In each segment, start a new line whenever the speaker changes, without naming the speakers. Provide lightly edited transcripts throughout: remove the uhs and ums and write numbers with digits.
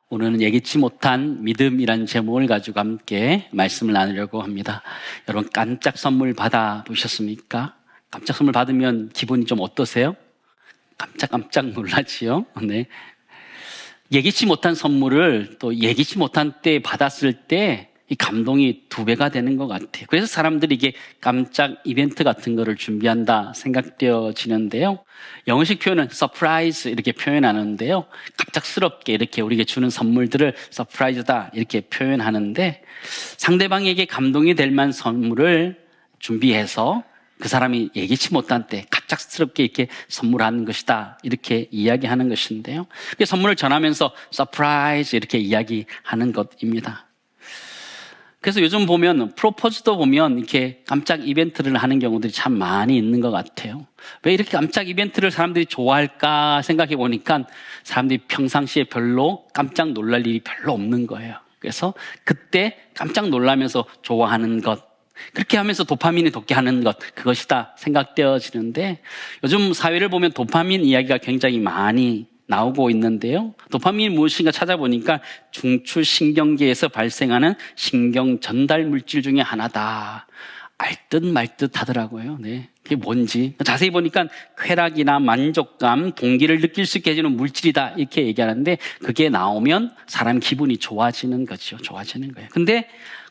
오늘은 예기치 못한 믿음이라는 제목을 가지고 함께 말씀을 나누려고 합니다. 여러분, 깜짝 선물 받아보셨습니까? 깜짝 선물 받으면 기분이 좀 어떠세요? 깜짝 놀라지요? 네. 예기치 못한 선물을 또 예기치 못한 때 받았을 때 이 감동이 2배가 되는 것 같아요. 그래서 사람들이 이게 깜짝 이벤트 같은 거를 준비한다 생각되어지는데요. 영어식 표현은 서프라이즈 이렇게 표현하는데요. 갑작스럽게 이렇게 우리에게 주는 선물들을 서프라이즈다 이렇게 표현하는데, 상대방에게 감동이 될 만한 선물을 준비해서 그 사람이 예기치 못한 때 갑작스럽게 이렇게 선물하는 것이다 이렇게 이야기하는 것인데요. 그 선물을 전하면서 서프라이즈 이렇게 이야기하는 것입니다. 그래서 요즘 보면 프로포즈도 보면 이렇게 깜짝 이벤트를 하는 경우들이 참 많이 있는 것 같아요. 왜 이렇게 깜짝 이벤트를 사람들이 좋아할까 생각해 보니까 사람들이 평상시에 별로 깜짝 놀랄 일이 별로 없는 거예요. 그래서 그때 깜짝 놀라면서 좋아하는 것, 그렇게 하면서 도파민이 돋게 하는 것, 그것이다 생각되어지는데, 요즘 사회를 보면 도파민 이야기가 굉장히 많이 나오고 있는데요. 도파민이 무엇인가 찾아보니까 중추신경계에서 발생하는 신경 전달 물질 중에 하나다. 알듯 말듯 하더라고요. 네. 그게 뭔지 자세히 보니까 쾌락이나 만족감, 동기를 느낄 수 있게 해주는 물질이다 이렇게 얘기하는데, 그게 나오면 사람 기분이 좋아지는 거죠. 좋아지는 거예요. 근데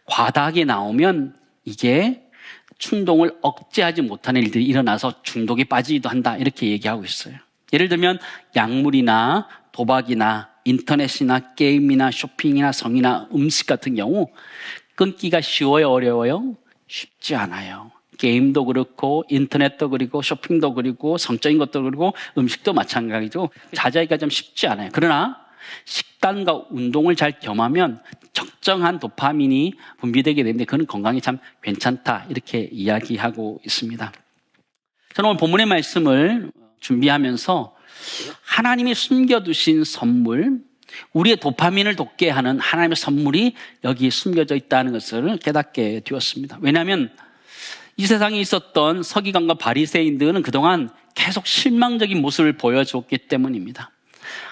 과다하게 나오면 이게 충동을 억제하지 못하는 일들이 일어나서 중독에 빠지기도 한다 이렇게 얘기하고 있어요. 예를 들면 약물이나 도박이나 인터넷이나 게임이나 쇼핑이나 성이나 음식 같은 경우 끊기가 쉬워요, 어려워요? 쉽지 않아요. 게임도 그렇고 인터넷도 그리고 쇼핑도 그리고 성적인 것도 그리고 음식도 마찬가지고 자제하기가 좀 쉽지 않아요. 그러나 식단과 운동을 잘 겸하면 적정한 도파민이 분비되게 되는데, 그건 건강에 참 괜찮다 이렇게 이야기하고 있습니다. 저는 오늘 본문의 말씀을 준비하면서 하나님이 숨겨두신 선물, 우리의 도파민을 돋게 하는 하나님의 선물이 여기 숨겨져 있다는 것을 깨닫게 되었습니다. 왜냐하면 이 세상에 있었던 서기관과 바리새인들은 그동안 계속 실망적인 모습을 보여줬기 때문입니다.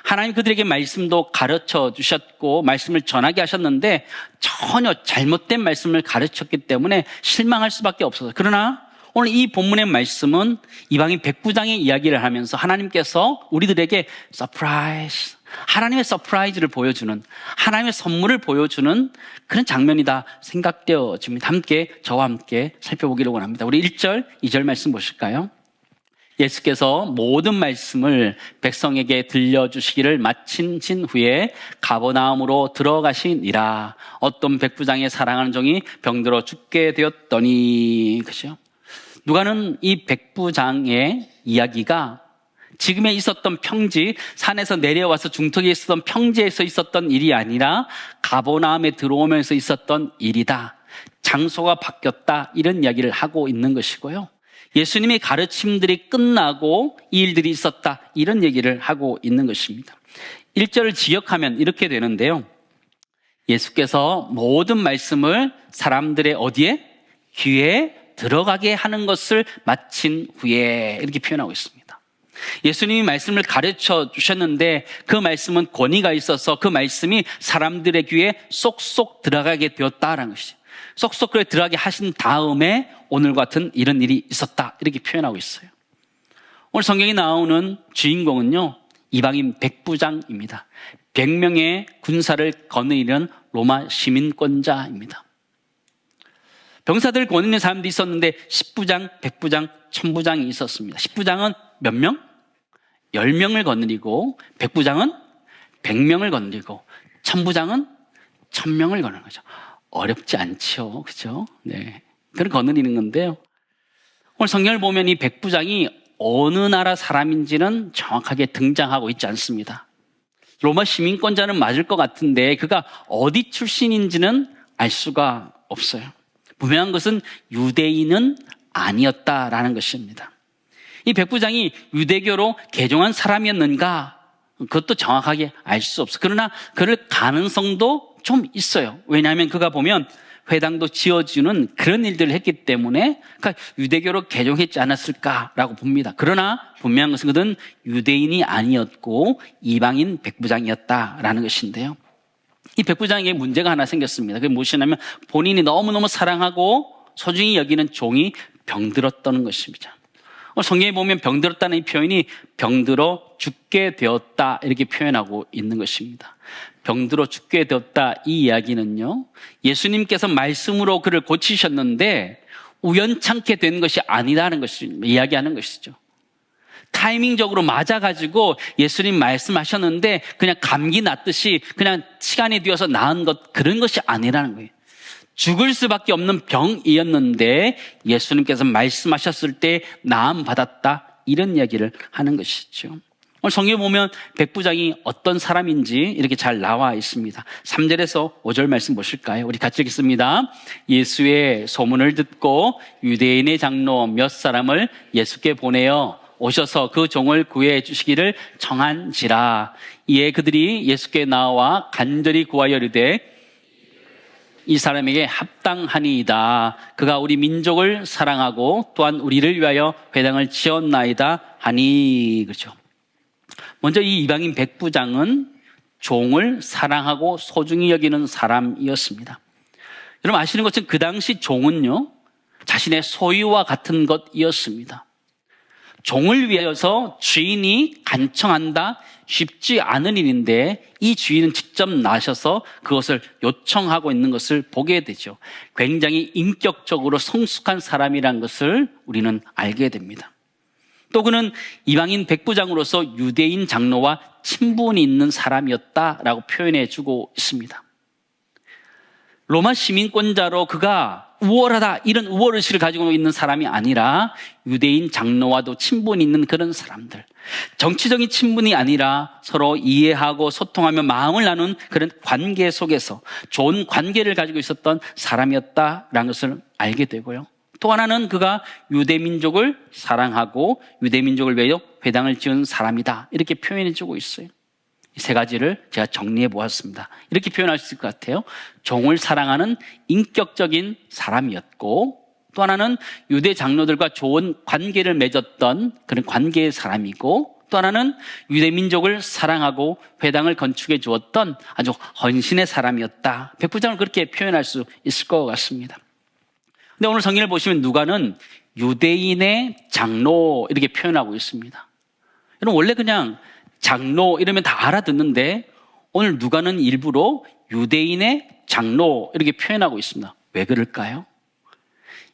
하나님 그들에게 말씀도 가르쳐 주셨고 말씀을 전하게 하셨는데 전혀 잘못된 말씀을 가르쳤기 때문에 실망할 수밖에 없어서, 그러나 오늘 이 본문의 말씀은 이방인 백부장의 이야기를 하면서 하나님께서 우리들에게 서프라이즈, 하나님의 서프라이즈를 보여주는, 하나님의 선물을 보여주는 그런 장면이다 생각되어집니다. 함께 저와 함께 살펴보기를 원합니다. 우리 1절, 2절 말씀 보실까요? 예수께서 모든 말씀을 백성에게 들려주시기를 마치신 후에 가버나움으로 들어가시니라. 어떤 백부장의 사랑하는 종이 병들어 죽게 되었더니. 그죠? 누가는 이 백부장의 이야기가 지금에 있었던 평지, 산에서 내려와서 중턱에 있었던 평지에서 있었던 일이 아니라 가버나움에 들어오면서 있었던 일이다. 장소가 바뀌었다. 이런 이야기를 하고 있는 것이고요. 예수님의 가르침들이 끝나고 이 일들이 있었다. 이런 얘기를 하고 있는 것입니다. 1절을 지역하면 이렇게 되는데요. 예수께서 모든 말씀을 사람들의 어디에? 귀에 들어가게 하는 것을 마친 후에, 이렇게 표현하고 있습니다. 예수님이 말씀을 가르쳐 주셨는데 그 말씀은 권위가 있어서 그 말씀이 사람들의 귀에 쏙쏙 들어가게 되었다라는 것이죠. 쏙쏙 그래 들어가게 하신 다음에 오늘 같은 이런 일이 있었다 이렇게 표현하고 있어요. 오늘 성경에 나오는 주인공은요, 이방인 백부장입니다. 100명의 군사를 거느리는 로마 시민권자입니다. 병사들 거느리는 사람도 있었는데 10부장, 100부장, 1000부장이 있었습니다. 10부장은 몇 명? 10명을 거느리고 100부장은 100명을 거느리고 1000부장은 1000명을 거느리는 거죠. 어렵지 않죠. 그죠? 네. 그걸 거느리는 건데요. 오늘 성경을 보면 이 백부장이 어느 나라 사람인지는 정확하게 등장하고 있지 않습니다. 로마 시민권자는 맞을 것 같은데 그가 어디 출신인지는 알 수가 없어요. 분명한 것은 유대인은 아니었다라는 것입니다. 이 백부장이 유대교로 개종한 사람이었는가? 그것도 정확하게 알 수 없어요. 그러나 그럴 가능성도 좀 있어요. 왜냐하면 그가 보면 회당도 지어주는 그런 일들을 했기 때문에 그러니까 유대교로 개종했지 않았을까라고 봅니다. 그러나 분명한 것은 그는 유대인이 아니었고 이방인 백부장이었다라는 것인데요. 이 백부장에게 문제가 하나 생겼습니다. 그게 무엇이냐면 본인이 너무너무 사랑하고 소중히 여기는 종이 병들었다는 것입니다. 성경에 보면 병들었다는 이 표현이 병들어 죽게 되었다 이렇게 표현하고 있는 것입니다. 병들어 죽게 되었다 이 이야기는요, 예수님께서 말씀으로 그를 고치셨는데 우연찮게 된 것이 아니라는 것을 이야기하는 것이죠. 타이밍적으로 맞아가지고 예수님 말씀하셨는데 그냥 감기 났듯이 그냥 시간이 되어서 나은 것, 그런 것이 아니라는 거예요. 죽을 수밖에 없는 병이었는데 예수님께서 말씀하셨을 때 나음 받았다, 이런 이야기를 하는 것이죠. 오늘 성경에 보면 백부장이 어떤 사람인지 이렇게 잘 나와 있습니다. 3절에서 5절 말씀 보실까요? 우리 같이 읽겠습니다. 예수의 소문을 듣고 유대인의 장로 몇 사람을 예수께 보내어 오셔서 그 종을 구해 주시기를 청한지라. 이에 그들이 예수께 나와 간절히 구하여 이르되 이 사람에게 합당하니이다. 그가 우리 민족을 사랑하고 또한 우리를 위하여 회당을 지었나이다 하니. 그렇죠. 먼저 이 이방인 백부장은 종을 사랑하고 소중히 여기는 사람이었습니다. 여러분 아시는 것처럼 그 당시 종은요, 자신의 소유와 같은 것이었습니다. 종을 위하여서 주인이 간청한다 쉽지 않은 일인데 이 주인은 직접 나셔서 그것을 요청하고 있는 것을 보게 되죠. 굉장히 인격적으로 성숙한 사람이라는 것을 우리는 알게 됩니다. 또 그는 이방인 백부장으로서 유대인 장로와 친분이 있는 사람이었다라고 표현해 주고 있습니다. 로마 시민권자로 그가 우월하다, 이런 우월의식을 가지고 있는 사람이 아니라 유대인 장로와도 친분이 있는 그런 사람들, 정치적인 친분이 아니라 서로 이해하고 소통하며 마음을 나눈 그런 관계 속에서 좋은 관계를 가지고 있었던 사람이었다라는 것을 알게 되고요. 또 하나는 그가 유대민족을 사랑하고 유대민족을 위하여 회당을 지은 사람이다, 이렇게 표현해 주고 있어요. 이 세 가지를 제가 정리해 보았습니다. 이렇게 표현할 수 있을 것 같아요. 종을 사랑하는 인격적인 사람이었고, 또 하나는 유대 장로들과 좋은 관계를 맺었던 그런 관계의 사람이고, 또 하나는 유대 민족을 사랑하고 회당을 건축해 주었던 아주 헌신의 사람이었다. 백부장을 그렇게 표현할 수 있을 것 같습니다. 근데 오늘 성경을 보시면 누가는 유대인의 장로 이렇게 표현하고 있습니다. 여러분 원래 그냥 장로 이러면 다 알아듣는데 오늘 누가는 일부러 유대인의 장로 이렇게 표현하고 있습니다. 왜 그럴까요?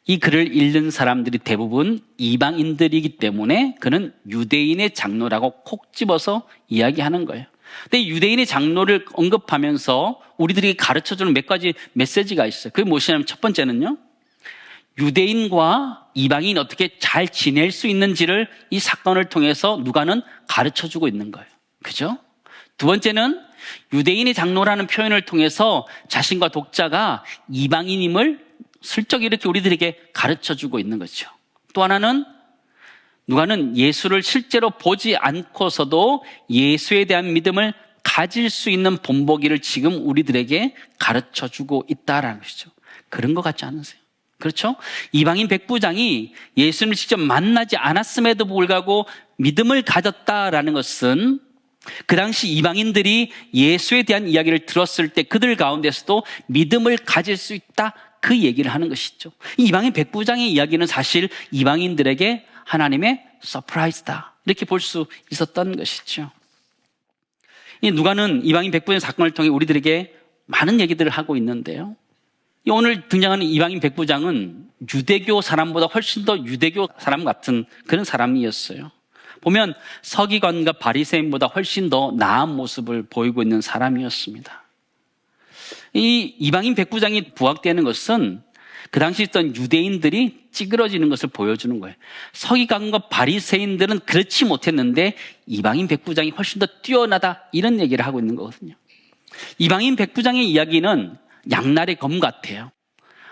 이 글을 읽는 사람들이 대부분 이방인들이기 때문에 그는 유대인의 장로라고 콕 집어서 이야기하는 거예요. 근데 유대인의 장로를 언급하면서 우리들이 가르쳐주는 몇 가지 메시지가 있어요. 그게 무엇이냐면 첫 번째는요, 유대인과 이방인이 어떻게 잘 지낼 수 있는지를 이 사건을 통해서 누가는 가르쳐주고 있는 거예요. 그죠? 두 번째는 유대인의 장로라는 표현을 통해서 자신과 독자가 이방인임을 슬쩍 이렇게 우리들에게 가르쳐주고 있는 거죠. 또 하나는 누가는 예수를 실제로 보지 않고서도 예수에 대한 믿음을 가질 수 있는 본보기를 지금 우리들에게 가르쳐주고 있다라는 것이죠. 그런 것 같지 않으세요? 그렇죠? 이방인 백부장이 예수님을 직접 만나지 않았음에도 불구하고 믿음을 가졌다라는 것은 그 당시 이방인들이 예수에 대한 이야기를 들었을 때 그들 가운데서도 믿음을 가질 수 있다, 그 얘기를 하는 것이죠. 이 이방인 백부장의 이야기는 사실 이방인들에게 하나님의 서프라이즈다, 이렇게 볼 수 있었던 것이죠. 이 누가는 이방인 백부장 사건을 통해 우리들에게 많은 얘기들을 하고 있는데요, 오늘 등장하는 이방인 백부장은 유대교 사람보다 훨씬 더 유대교 사람 같은 그런 사람이었어요. 보면 서기관과 바리새인보다 훨씬 더 나은 모습을 보이고 있는 사람이었습니다. 이 이방인 백부장이 부각되는 것은 그 당시 있던 유대인들이 찌그러지는 것을 보여주는 거예요. 서기관과 바리새인들은 그렇지 못했는데 이방인 백부장이 훨씬 더 뛰어나다, 이런 얘기를 하고 있는 거거든요. 이방인 백부장의 이야기는 양날의 검 같아요.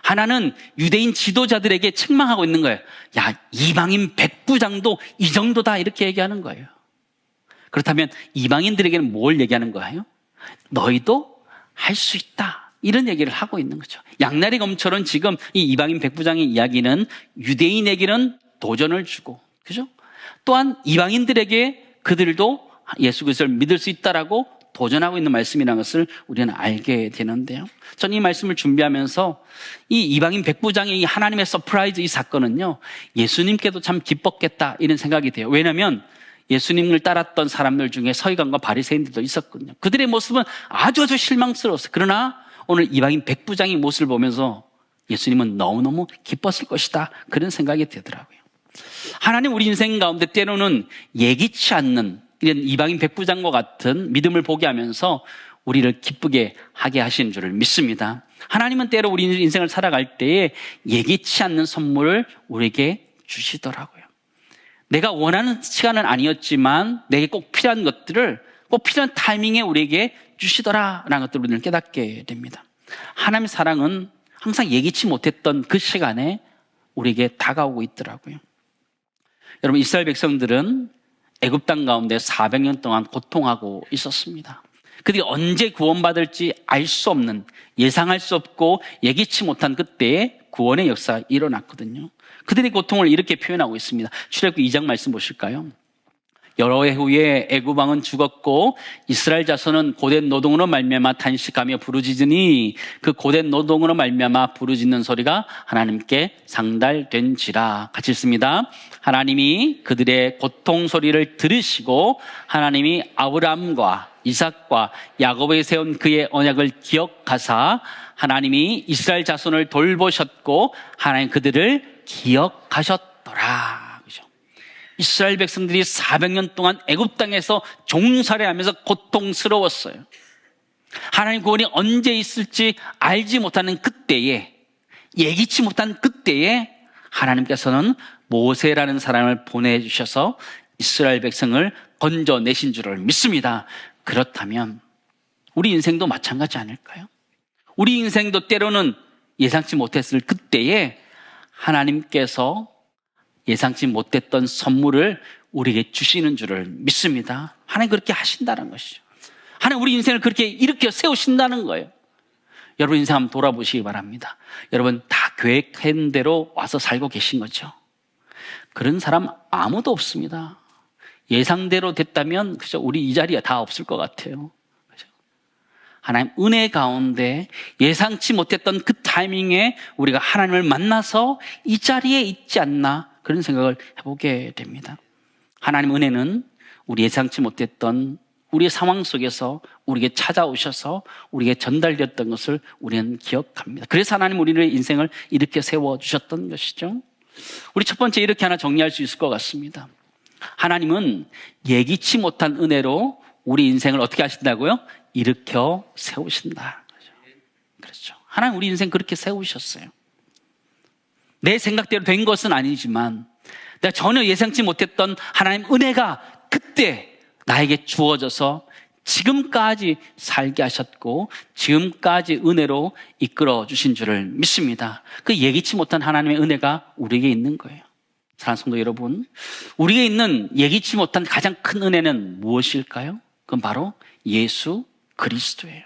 하나는 유대인 지도자들에게 책망하고 있는 거예요. 야, 이방인 백부장도 이 정도다, 이렇게 얘기하는 거예요. 그렇다면 이방인들에게는 뭘 얘기하는 거예요? 너희도 할 수 있다, 이런 얘기를 하고 있는 거죠. 양날의 검처럼 지금 이 이방인 백부장의 이야기는 유대인에게는 도전을 주고, 그죠? 또한 이방인들에게 그들도 예수 그리스도를 믿을 수 있다라고 도전하고 있는 말씀이라는 것을 우리는 알게 되는데요. 저는 이 말씀을 준비하면서 이 이방인 백부장의 이 하나님의 서프라이즈 이 사건은요, 예수님께도 참 기뻤겠다 이런 생각이 돼요. 왜냐하면 예수님을 따랐던 사람들 중에 서기관과 바리새인들도 있었거든요. 그들의 모습은 아주 실망스러웠어요. 그러나 오늘 이방인 백부장의 모습을 보면서 예수님은 너무너무 기뻤을 것이다, 그런 생각이 되더라고요. 하나님 우리 인생 가운데 때로는 예기치 않는 이런 이방인 백부장과 같은 믿음을 보게 하면서 우리를 기쁘게 하게 하시는 줄을 믿습니다. 하나님은 때로 우리 인생을 살아갈 때에 예기치 않는 선물을 우리에게 주시더라고요. 내가 원하는 시간은 아니었지만 내게 꼭 필요한 것들을 꼭 필요한 타이밍에 우리에게 주시더라라는 것들을 우리는 깨닫게 됩니다. 하나님의 사랑은 항상 예기치 못했던 그 시간에 우리에게 다가오고 있더라고요. 여러분, 이스라엘 백성들은 애굽 땅 가운데 400년 동안 고통하고 있었습니다. 그들이 언제 구원받을지 알 수 없는, 예상할 수 없고 예기치 못한 그때에 구원의 역사가 일어났거든요. 그들의 고통을 이렇게 표현하고 있습니다. 출애굽기 2장 말씀 보실까요? 여러 해 후에 애굽 왕은 죽었고 이스라엘 자손은 고된 노동으로 말미암아 탄식하며 부르짖으니 그 고된 노동으로 말미암아 부르짖는 소리가 하나님께 상달된지라. 같이 읽습니다. 하나님이 그들의 고통 소리를 들으시고 하나님이 아브라함과 이삭과 야곱에 세운 그의 언약을 기억하사 하나님이 이스라엘 자손을 돌보셨고 하나님 그들을 기억하셨더라. 이스라엘 백성들이 400년 동안 애굽 땅에서 종살이하면서 고통스러웠어요. 하나님 구원이 언제 있을지 알지 못하는 그때에, 예기치 못한 그때에 하나님께서는 모세라는 사람을 보내주셔서 이스라엘 백성을 건져내신 줄을 믿습니다. 그렇다면 우리 인생도 마찬가지 아닐까요? 우리 인생도 때로는 예상치 못했을 그때에 하나님께서 예상치 못했던 선물을 우리에게 주시는 줄을 믿습니다. 하나님 그렇게 하신다는 것이죠. 하나님 우리 인생을 그렇게 일으켜 세우신다는 거예요. 여러분 인생 한번 돌아보시기 바랍니다. 여러분 다 계획한 대로 와서 살고 계신 거죠? 그런 사람 아무도 없습니다. 예상대로 됐다면 그죠? 우리 이 자리에 다 없을 것 같아요. 그죠? 하나님 은혜 가운데 예상치 못했던 그 타이밍에 우리가 하나님을 만나서 이 자리에 있지 않나, 그런 생각을 해보게 됩니다. 하나님 은혜는 우리 예상치 못했던 우리의 상황 속에서 우리에게 찾아오셔서 우리에게 전달되었던 것을 우리는 기억합니다. 그래서 하나님 우리의 인생을 이렇게 세워주셨던 것이죠. 우리 첫 번째 이렇게 하나 정리할 수 있을 것 같습니다. 하나님은 예기치 못한 은혜로 우리 인생을 어떻게 하신다고요? 일으켜 세우신다. 그렇죠. 하나님 우리 인생 그렇게 세우셨어요. 내 생각대로 된 것은 아니지만 내가 전혀 예상치 못했던 하나님 은혜가 그때 나에게 주어져서 지금까지 살게 하셨고 지금까지 은혜로 이끌어 주신 줄을 믿습니다. 그 예기치 못한 하나님의 은혜가 우리에게 있는 거예요. 사랑하는 성도 여러분, 우리에게 있는 예기치 못한 가장 큰 은혜는 무엇일까요? 그건 바로 예수 그리스도예요.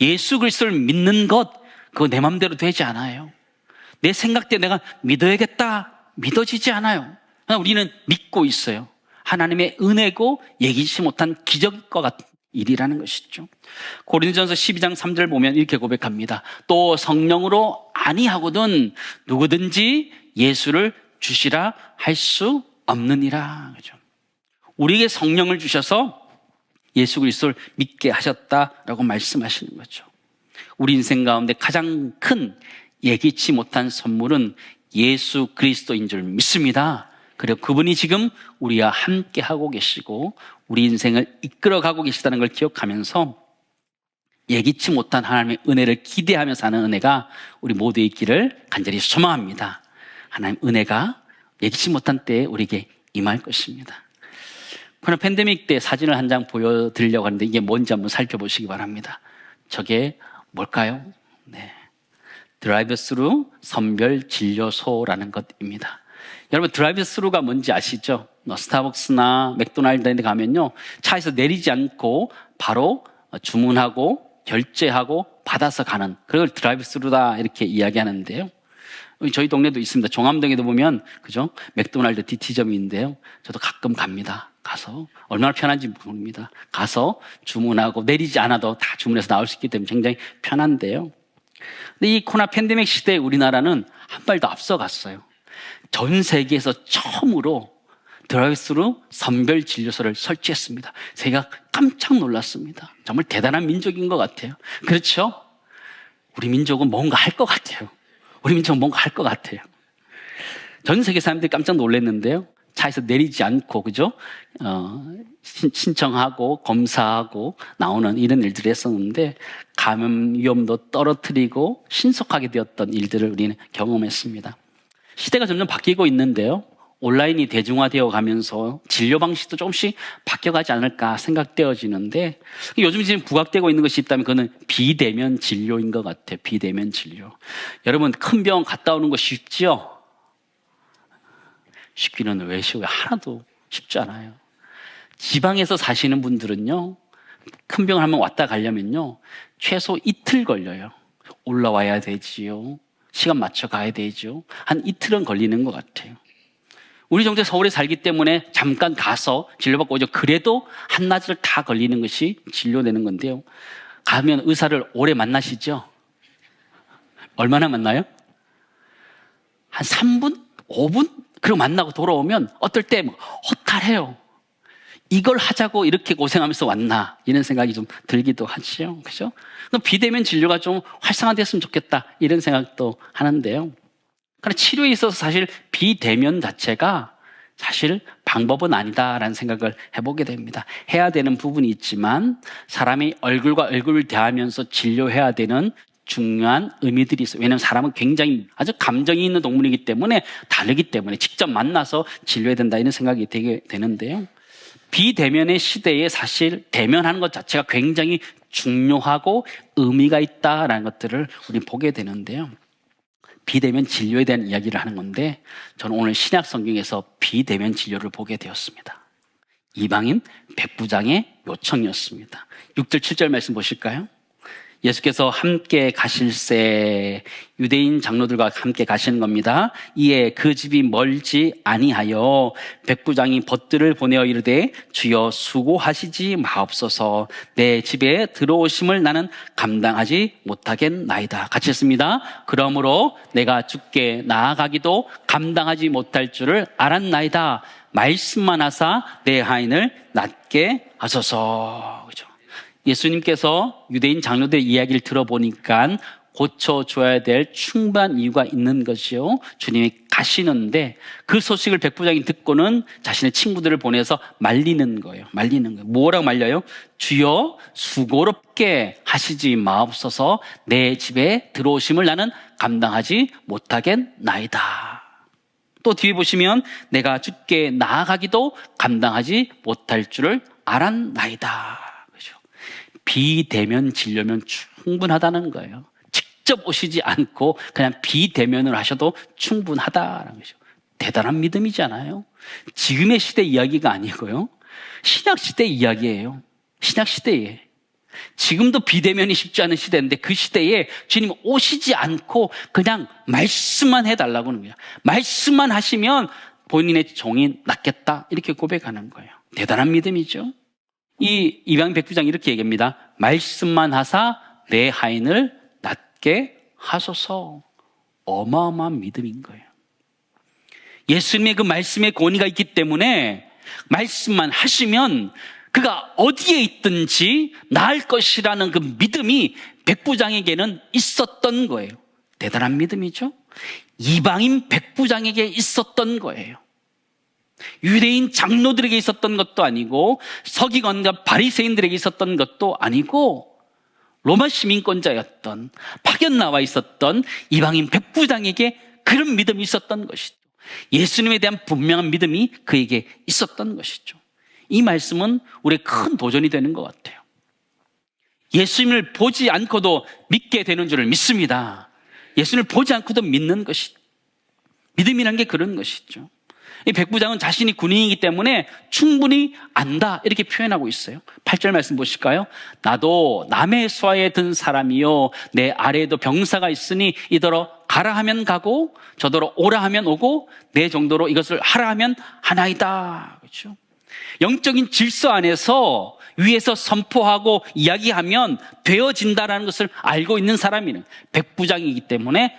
예수 그리스도를 믿는 것, 그거 내 마음대로 되지 않아요. 내 생각대로 내가 믿어야겠다, 믿어지지 않아요. 그냥 우리는 믿고 있어요. 하나님의 은혜고 예기치 못한 기적과 같은 일이라는 것이죠. 고린도전서 12장 3절 보면 이렇게 고백합니다. 또 성령으로 아니하거든 누구든지 예수를 주시라 할 수 없느니라. 그죠? 우리에게 성령을 주셔서 예수 그리스도를 믿게 하셨다라고 말씀하시는 거죠. 우리 인생 가운데 가장 큰 예기치 못한 선물은 예수 그리스도인 줄 믿습니다. 그리고 그분이 지금 우리와 함께 하고 계시고 우리 인생을 이끌어가고 계시다는 걸 기억하면서 예기치 못한 하나님의 은혜를 기대하며 사는 은혜가 우리 모두의 있기를 간절히 소망합니다. 하나님 은혜가 예기치 못한 때에 우리에게 임할 것입니다. 코로나 팬데믹 때 사진을 한 장 보여드리려고 하는데 이게 뭔지 한번 살펴보시기 바랍니다. 저게 뭘까요? 네, 드라이브 스루 선별 진료소라는 것입니다. 여러분 드라이브 스루가 뭔지 아시죠? 스타벅스나 맥도날드 데 가면요, 차에서 내리지 않고 바로 주문하고 결제하고 받아서 가는, 그걸 드라이브 스루다 이렇게 이야기하는데요. 저희 동네도 있습니다. 종암동에도 보면 그죠? 맥도날드 DT점이 있는데요. 저도 가끔 갑니다. 가서 얼마나 편한지 모릅니다. 가서 주문하고 내리지 않아도 다 주문해서 나올 수 있기 때문에 굉장히 편한데요. 근데 이 코로나 팬데믹 시대에 우리나라는 한 발도 앞서갔어요. 전 세계에서 처음으로 드라이브스루 선별 진료소를 설치했습니다. 제가 깜짝 놀랐습니다. 정말 대단한 민족인 것 같아요. 그렇죠? 우리 민족은 뭔가 할 것 같아요. 우리 민족은 뭔가 할 것 같아요. 전 세계 사람들이 깜짝 놀랐는데요. 차에서 내리지 않고, 그죠? 신청하고, 검사하고, 나오는 이런 일들을 했었는데, 감염 위험도 떨어뜨리고, 신속하게 되었던 일들을 우리는 경험했습니다. 시대가 점점 바뀌고 있는데요. 온라인이 대중화되어 가면서 진료 방식도 조금씩 바뀌어가지 않을까 생각되어지는데, 요즘 지금 부각되고 있는 것이 있다면 그거는 비대면 진료인 것 같아요. 비대면 진료. 여러분, 큰 병원 갔다 오는 거 쉽지요? 쉽기는 왜 쉬워요? 하나도 쉽지 않아요. 지방에서 사시는 분들은요, 큰 병을 한번 왔다 가려면요, 최소 이틀 걸려요. 올라와야 되지요. 시간 맞춰 가야 되죠. 한 이틀은 걸리는 것 같아요. 우리 정도 서울에 살기 때문에 잠깐 가서 진료받고 오죠. 그래도 한낮을 다 걸리는 것이 진료되는 건데요. 가면 의사를 오래 만나시죠? 얼마나 만나요? 한 3분? 5분? 그리고 만나고 돌아오면 어떨 때 허탈해요. 이걸 하자고 이렇게 고생하면서 왔나 이런 생각이 좀 들기도 하죠. 그죠? 그럼 비대면 진료가 좀 활성화됐으면 좋겠다 이런 생각도 하는데요. 그러나 치료에 있어서 사실 비대면 자체가 사실 방법은 아니다라는 생각을 해보게 됩니다. 해야 되는 부분이 있지만 사람이 얼굴과 얼굴을 대하면서 진료해야 되는 중요한 의미들이 있어요. 왜냐하면 사람은 굉장히 아주 감정이 있는 동물이기 때문에 다르기 때문에 직접 만나서 진료해야 된다 이런 생각이 되게 되는데요. 비대면의 시대에 사실 대면하는 것 자체가 굉장히 중요하고 의미가 있다라는 것들을 우리 보게 되는데요. 비대면 진료에 대한 이야기를 하는 건데 저는 오늘 신약 성경에서 비대면 진료를 보게 되었습니다. 이방인 백부장의 요청이었습니다. 6절 7절 말씀 보실까요? 예수께서 함께 가실새 유대인 장로들과 함께 가시는 겁니다. 이에 그 집이 멀지 아니하여 백부장이 벗들을 보내어 이르되 주여 수고하시지 마옵소서 내 집에 들어오심을 나는 감당하지 못하겠나이다. 같이 했습니다. 그러므로 내가 주께 나아가기도 감당하지 못할 줄을 알았나이다. 말씀만 하사 내 하인을 낫게 하소서. 그죠? 예수님께서 유대인 장로들의 이야기를 들어보니까 고쳐줘야 될 충분한 이유가 있는 것이요. 주님이 가시는데 그 소식을 백부장이 듣고는 자신의 친구들을 보내서 말리는 거예요. 말리는 거예요. 뭐라고 말려요? 주여 수고롭게 하시지 마옵소서 내 집에 들어오심을 나는 감당하지 못하겠나이다. 또 뒤에 보시면 내가 주께 나아가기도 감당하지 못할 줄을 알았나이다. 비대면 진료면 충분하다는 거예요. 직접 오시지 않고 그냥 비대면을 하셔도 충분하다는 거죠. 대단한 믿음이잖아요. 지금의 시대 이야기가 아니고요. 신약 시대 이야기예요. 신약 시대에. 지금도 비대면이 쉽지 않은 시대인데 그 시대에 주님 오시지 않고 그냥 말씀만 해달라고 하는 거예요. 말씀만 하시면 본인의 종이 낫겠다 이렇게 고백하는 거예요. 대단한 믿음이죠. 이 이방인 백부장이 이렇게 얘기합니다. 말씀만 하사 내 하인을 낫게 하소서. 어마어마한 믿음인 거예요. 예수님의 그 말씀의 권위가 있기 때문에 말씀만 하시면 그가 어디에 있든지 나을 것이라는 그 믿음이 백부장에게는 있었던 거예요. 대단한 믿음이죠. 이방인 백부장에게 있었던 거예요. 유대인 장로들에게 있었던 것도 아니고 서기관과 바리새인들에게 있었던 것도 아니고 로마 시민권자였던 파견 나와 있었던 이방인 백부장에게 그런 믿음이 있었던 것이죠. 예수님에 대한 분명한 믿음이 그에게 있었던 것이죠. 이 말씀은 우리의 큰 도전이 되는 것 같아요. 예수님을 보지 않고도 믿게 되는 줄을 믿습니다. 예수님을 보지 않고도 믿는 것이 믿음이란 게 그런 것이죠. 이 백부장은 자신이 군인이기 때문에 충분히 안다 이렇게 표현하고 있어요. 8절 말씀 보실까요? 나도 남의 수하에 든 사람이요 내 아래에도 병사가 있으니 이더러 가라 하면 가고 저더러 오라 하면 오고 내 정도로 이것을 하라 하면 하나이다. 그렇죠? 영적인 질서 안에서 위에서 선포하고 이야기하면 되어진다라는 것을 알고 있는 사람이는 백부장이기 때문에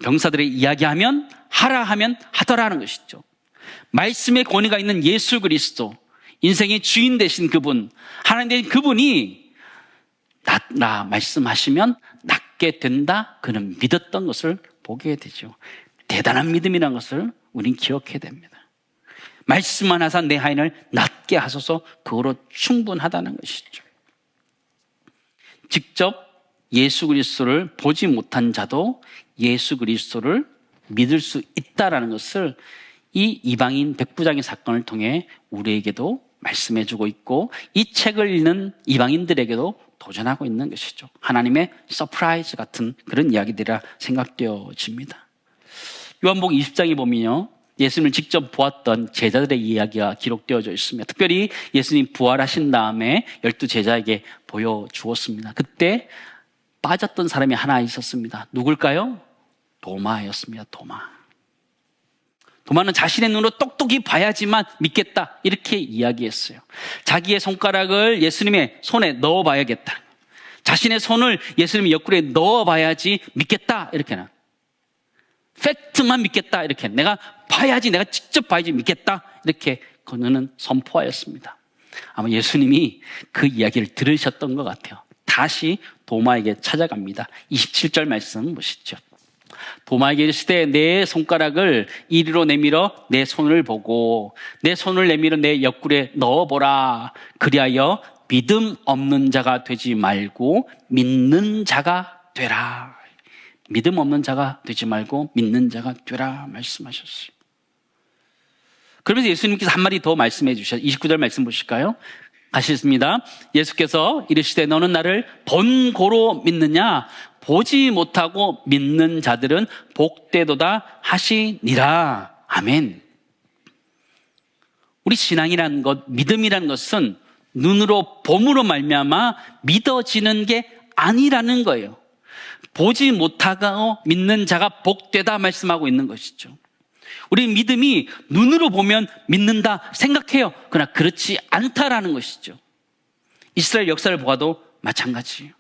병사들의 이야기하면 하라 하면 하더라는 것이죠. 말씀의 권위가 있는 예수 그리스도, 인생의 주인 되신 그분, 하나님 되신 그분이 나 말씀하시면 낫게 된다, 그는 믿었던 것을 보게 되죠. 대단한 믿음이라는 것을 우리는 기억해야 됩니다. 말씀만 하사 내 하인을 낫게 하소서, 그거로 충분하다는 것이죠. 직접 예수 그리스도를 보지 못한 자도 예수 그리스도를 믿을 수 있다는 것을 이 이방인 백부장의 사건을 통해 우리에게도 말씀해 주고 있고, 이 책을 읽는 이방인들에게도 도전하고 있는 것이죠. 하나님의 서프라이즈 같은 그런 이야기들이라 생각되어집니다. 요한복음 20장에 보면요, 예수님을 직접 보았던 제자들의 이야기가 기록되어져 있습니다. 특별히 예수님 부활하신 다음에 12제자에게 보여주었습니다. 그때 빠졌던 사람이 하나 있었습니다. 누굴까요? 도마였습니다. 도마는 자신의 눈으로 똑똑히 봐야지만 믿겠다, 이렇게 이야기했어요. 자기의 손가락을 예수님의 손에 넣어봐야겠다, 자신의 손을 예수님의 옆구리에 넣어봐야지 믿겠다, 이렇게는 팩트만 믿겠다, 이렇게 내가 봐야지, 내가 직접 봐야지 믿겠다, 이렇게 그는 선포하였습니다. 아마 예수님이 그 이야기를 들으셨던 것 같아요. 다시 도마에게 찾아갑니다. 27절 말씀 보시죠. 도마에게 이르시되 내 손가락을 이리로 내밀어 내 손을 보고 내 손을 내밀어 내 옆구리에 넣어보라. 그리하여 믿음 없는 자가 되지 말고 믿는 자가 되라. 믿음 없는 자가 되지 말고 믿는 자가 되라 말씀하셨어요. 그러면서 예수님께서 한 마디 더 말씀해 주셨어요. 29절 말씀 보실까요? 가시겠습니다. 예수께서 이르시되 너는 나를 본고로 믿느냐? 보지 못하고 믿는 자들은 복되도다 하시니라. 아멘. 우리 신앙이라는 것, 믿음이라는 것은 눈으로 봄으로 말미암아 믿어지는 게 아니라는 거예요. 보지 못하고 믿는 자가 복되다 말씀하고 있는 것이죠. 우리 믿음이 눈으로 보면 믿는다 생각해요. 그러나 그렇지 않다라는 것이죠. 이스라엘 역사를 보아도 마찬가지예요.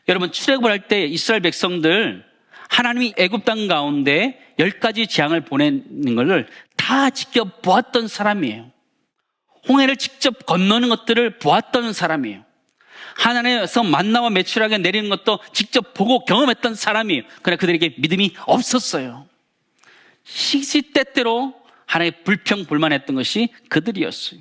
여러분, 출애굽을 할 때 이스라엘 백성들, 하나님이 애굽 땅 가운데 10가지 재앙을 보내는 것을 다 지켜보았던 사람이에요. 홍해를 직접 건너는 것들을 보았던 사람이에요. 하나님에서 만나와 메추라기가 내리는 것도 직접 보고 경험했던 사람이에요. 그러나 그들에게 믿음이 없었어요. 시시때때로 하나님의 불평불만했던 것이 그들이었어요.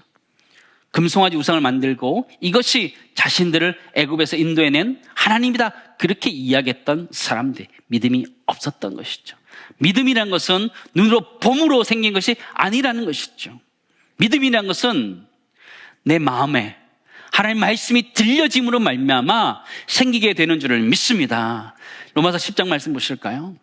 금송아지 우상을 만들고 이것이 자신들을 애굽에서 인도해낸 하나님이다, 그렇게 이야기했던 사람들, 믿음이 없었던 것이죠. 믿음이란 것은 눈으로 봄으로 생긴 것이 아니라는 것이죠. 믿음이란 것은 내 마음에 하나님 말씀이 들려짐으로 말미암아 생기게 되는 줄을 믿습니다. 로마서 10장 말씀 보실까요?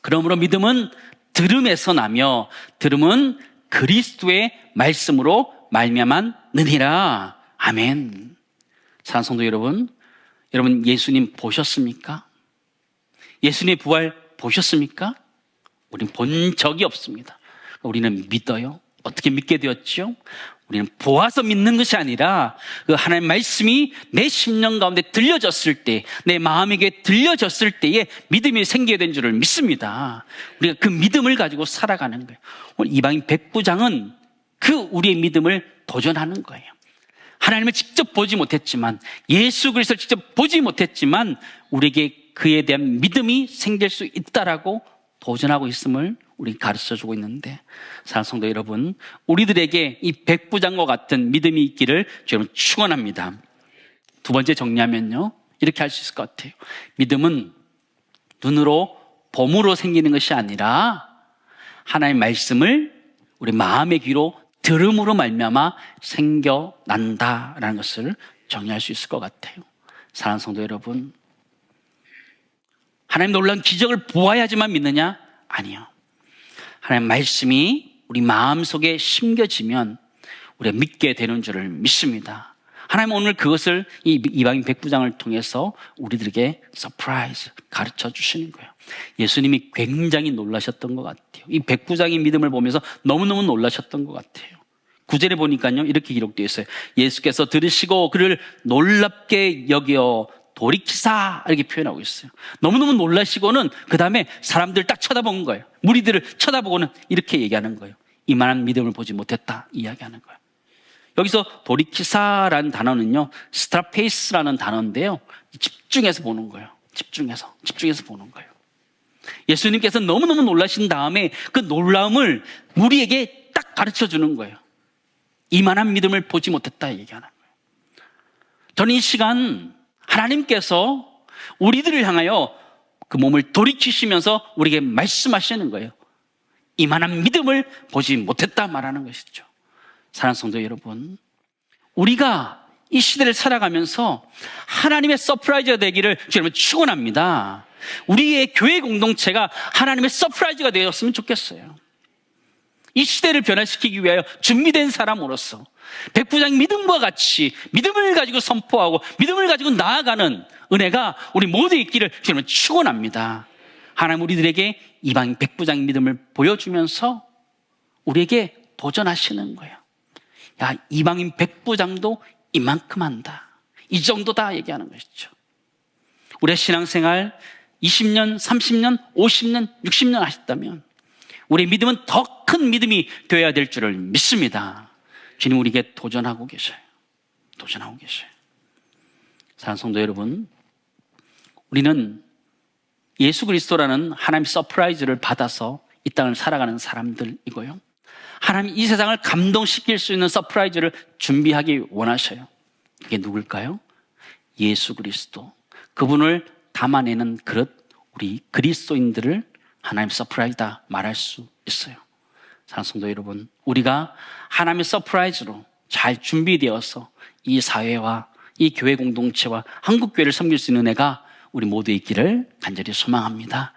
그러므로 믿음은 들음에서 나며 들음은 그리스도의 말씀으로 말미암았느니라. 아멘. 사랑하는 성도 여러분, 여러분 예수님 보셨습니까? 예수님의 부활 보셨습니까? 우리는 본 적이 없습니다. 우리는 믿어요. 어떻게 믿게 되었죠? 우리는 보아서 믿는 것이 아니라 그 하나님의 말씀이 내 심령 가운데 들려졌을 때, 내 마음에게 들려졌을 때에 믿음이 생기게 된 줄을 믿습니다. 우리가 그 믿음을 가지고 살아가는 거예요. 오늘 이방인 백부장은 그 우리의 믿음을 도전하는 거예요. 하나님을 직접 보지 못했지만, 예수 그리스도를 직접 보지 못했지만 우리에게 그에 대한 믿음이 생길 수 있다라고 도전하고 있음을 우리 가르쳐주고 있는데, 사랑하는 성도 여러분, 우리들에게 이 백부장과 같은 믿음이 있기를 여러분 축원합니다. 두 번째 정리하면요, 이렇게 할 수 있을 것 같아요. 믿음은 눈으로 봄으로 생기는 것이 아니라 하나님의 말씀을 우리 마음의 귀로 들음으로 말미암아 생겨난다라는 것을 정리할 수 있을 것 같아요. 사랑하는 성도 여러분, 하나님 놀라운 기적을 보아야지만 믿느냐? 아니요. 하나님 말씀이 우리 마음속에 심겨지면 우리가 믿게 되는 줄을 믿습니다. 하나님 오늘 그것을 이 이방인 백부장을 통해서 우리들에게 서프라이즈 가르쳐 주시는 거예요. 예수님이 굉장히 놀라셨던 것 같아요. 이 백부장의 믿음을 보면서 너무너무 놀라셨던 것 같아요. 9절에 보니까요, 이렇게 기록되어 있어요. 예수께서 들으시고 그를 놀랍게 여겨 돌이키사, 이렇게 표현하고 있어요. 너무너무 놀라시고는 그 다음에 사람들 딱 쳐다본 거예요. 무리들을 쳐다보고는 이렇게 얘기하는 거예요. 이만한 믿음을 보지 못했다, 이야기하는 거예요. 여기서 돌이키사라는 단어는요, 스트라페이스라는 단어인데요, 집중해서 보는 거예요. 집중해서 보는 거예요. 예수님께서 너무너무 놀라신 다음에 그 놀라움을 우리에게 딱 가르쳐 주는 거예요. 이만한 믿음을 보지 못했다, 얘기하는 거예요. 저는 이 시간 하나님께서 우리들을 향하여 그 몸을 돌이키시면서 우리에게 말씀하시는 거예요. 이만한 믿음을 보지 못했다 말하는 것이죠. 사랑하는 성도 여러분, 우리가 이 시대를 살아가면서 하나님의 서프라이즈가 되기를 주님은 축원합니다. 우리의 교회 공동체가 하나님의 서프라이즈가 되었으면 좋겠어요. 이 시대를 변화시키기 위하여 준비된 사람으로서 백부장 믿음과 같이 믿음을 가지고 선포하고 믿음을 가지고 나아가는 은혜가 우리 모두에 있기를 주님은 축원합니다. 하나님 우리들에게 이방인 백부장 믿음을 보여주면서 우리에게 도전하시는 거예요. 야, 이방인 백부장도 이만큼 한다, 이 정도다 얘기하는 것이죠. 우리의 신앙생활 20년, 30년, 50년, 60년 하셨다면 우리의 믿음은 더 큰 믿음이 되어야 될 줄을 믿습니다. 주님 우리에게 도전하고 계셔요. 사랑하는 성도 여러분, 우리는 예수 그리스도라는 하나님의 서프라이즈를 받아서 이 땅을 살아가는 사람들이고요, 하나님 이 세상을 감동시킬 수 있는 서프라이즈를 준비하기 원하셔요. 그게 누굴까요? 예수 그리스도, 그분을 담아내는 그릇, 우리 그리스도인들을 하나님의 서프라이즈다 말할 수 있어요. 사랑하는 성도 여러분, 우리가 하나님의 서프라이즈로 잘 준비되어서 이 사회와 이 교회 공동체와 한국교회를 섬길 수 있는 은혜가 우리 모두에 있기를 간절히 소망합니다.